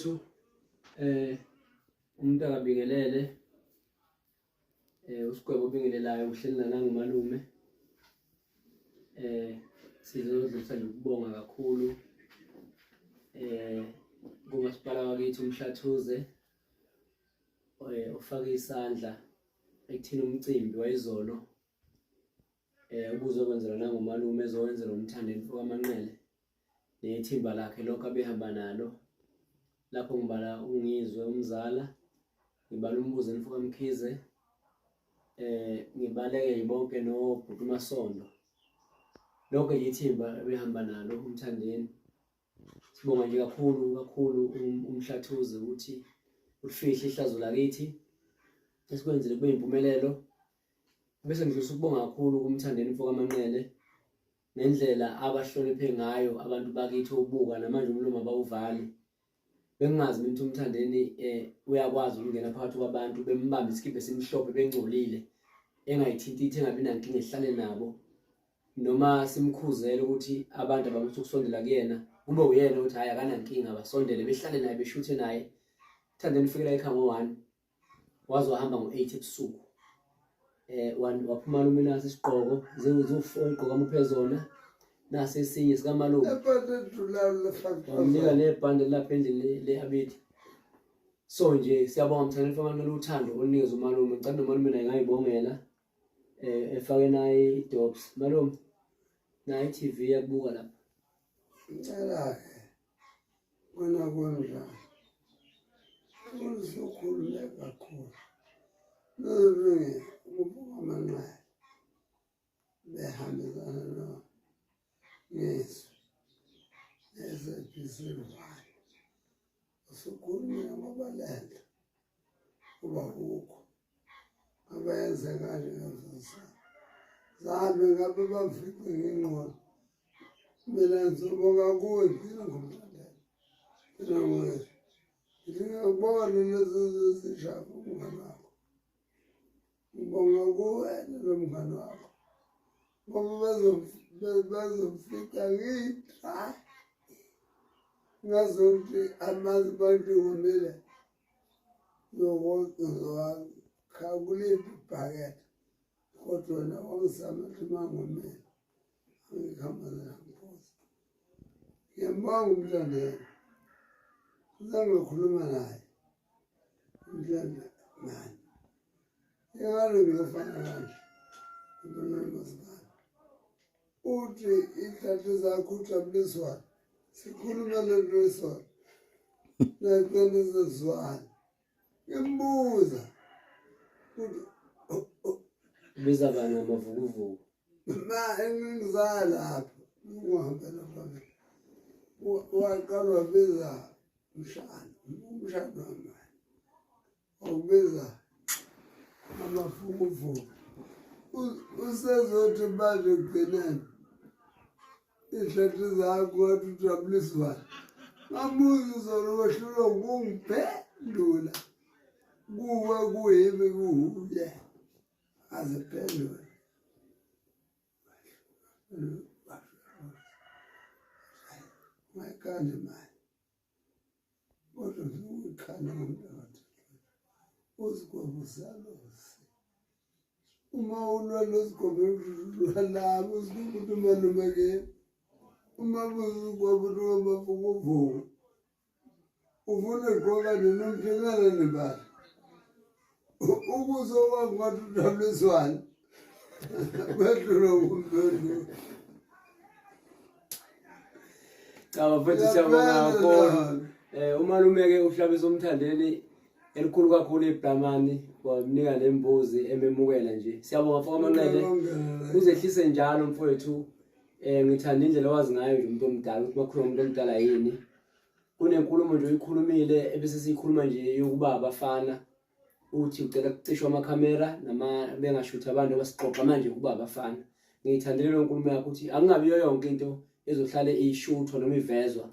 mfowethu umuntu akabingelele usigwebo obingelelayo uhleli nangumalume sizodlulisa nje ukubonga kakhulu kumasipala wakithi uMhlathuze ufake isandla ekuthini umcimbi wayizolo ubuzokwenzelwa nangumalume ezowenzela umthandeni kaManqele nethimba lakhe lokho abehamba nalo lapho ngibala ungizwe umzala ngibala umbuzo Mfoka Mkhize ngibaleke bonke nobhuti Masondo lokho yithimba ebehamba nalo umthandeni. Sibonga nje kakhulu uMhlathuze ukuthi ufihle ihlazo lakithi esikwenzile kube impumelelo bese ngifisa ukubonga kakhulu kumthandeni Mfoka Manqele nendlela abahloniphe ngayo abantu bakithi obuka namanje umlomo abawuvali bengazi ukuthi umthandeni uyakwazi ukungena phakathi kwabantu bembamba isikibhe simhlophe bengcolile engayithinti engabi nankinga ehlale nabo noma simkhuzele ukuthi abantu abamuthu ukusondela kuyena kube uyena ukuthi hayi akanankinga basondele behlale naye beshuthe naye. Umthandeni ufikela ekhaya ngo-1 waze wahamba ngo-8 ebusuku waphuma malume nasi isigqoko ziwu4 igqoka muphezona nasi esinye sikamalume wamnika nebhande lapha endlini lehabithi. So nje siyabonga umthandeni Mfoka Manqele uthando olunikeza umalume ngicela nomalume naye ngayibongela efake naye iDogs malume naye iTV yakubuka lapha ngicela wena kwendla uzokhululeka kakhulu nozwe ukubuka Manqele behambisana no yes esepisirwani usukhulumela ngoba lento kuba ukho abayenze kanje ngazisa zabe ngabe bafike ngenqondo mina ngizobonga kuwe ngomlandela ngiyabona ngiyabona lezi zishafu umngane wakho ngibonga kuwe nomngane wakho ngoba bazofika ngitha ngazothi amazi bantu ngomele yokukhawuliphi ibhakede kodwa wena wangisama ngomele angikhamazela ngiphosa. Ngiyambonga umthandeni zangikhuluma naye umthandeni manje yekalo ngiyofana kanje unomasibala uthi ihlathi zakho ujabuliswana sikhuluma lento yesona nakucela sezwana ngimbuza biza bani amavukuvuku ngizala lapho ukuhambela phambili waqala wabiza umshado wami wabiza amavukuvuku usezothi manje kugcineni ihlathi zakho wathi ujabuliswana ngabuza izolo wehlulwa ukungiphendula kuwe kuyimi kuhuye aziphendule mayikhande manje kodwa ukukhanda ngomntwana uzigwebo zalosi uma ulwa lozigwebo lwalabo uzikuthi umalume ke uma buzigwebo lwamavukuvuku ufuna igqoka nenomthengana nebala ukuze wakwathi ujabuliswana bedlula umphendula. Cha bafethu siyabonga kakhulu umalume ke uhlabisa umthandeni elikhulu kakhulu eBhamani wamnika lembuzi ememukela nje. Siyabonga Mfoka Manqele uzehlise njalo mfowethu ngithanda indlela owazi ngayo nje umuntu omdala ukuthi bakhuluma umuntu omdala yini kunenkulumo nje uyikhulumile ebese siyikhuluma nje yokuba abafana uthi ucela kucishwa amakhamera nama bengashutha abantu abasiqoqa manje kuba abafana. Ngiyithandile lo nkulumo yakho ukuthi angabi yonke into ezohlale ishuthwa noma ivezwa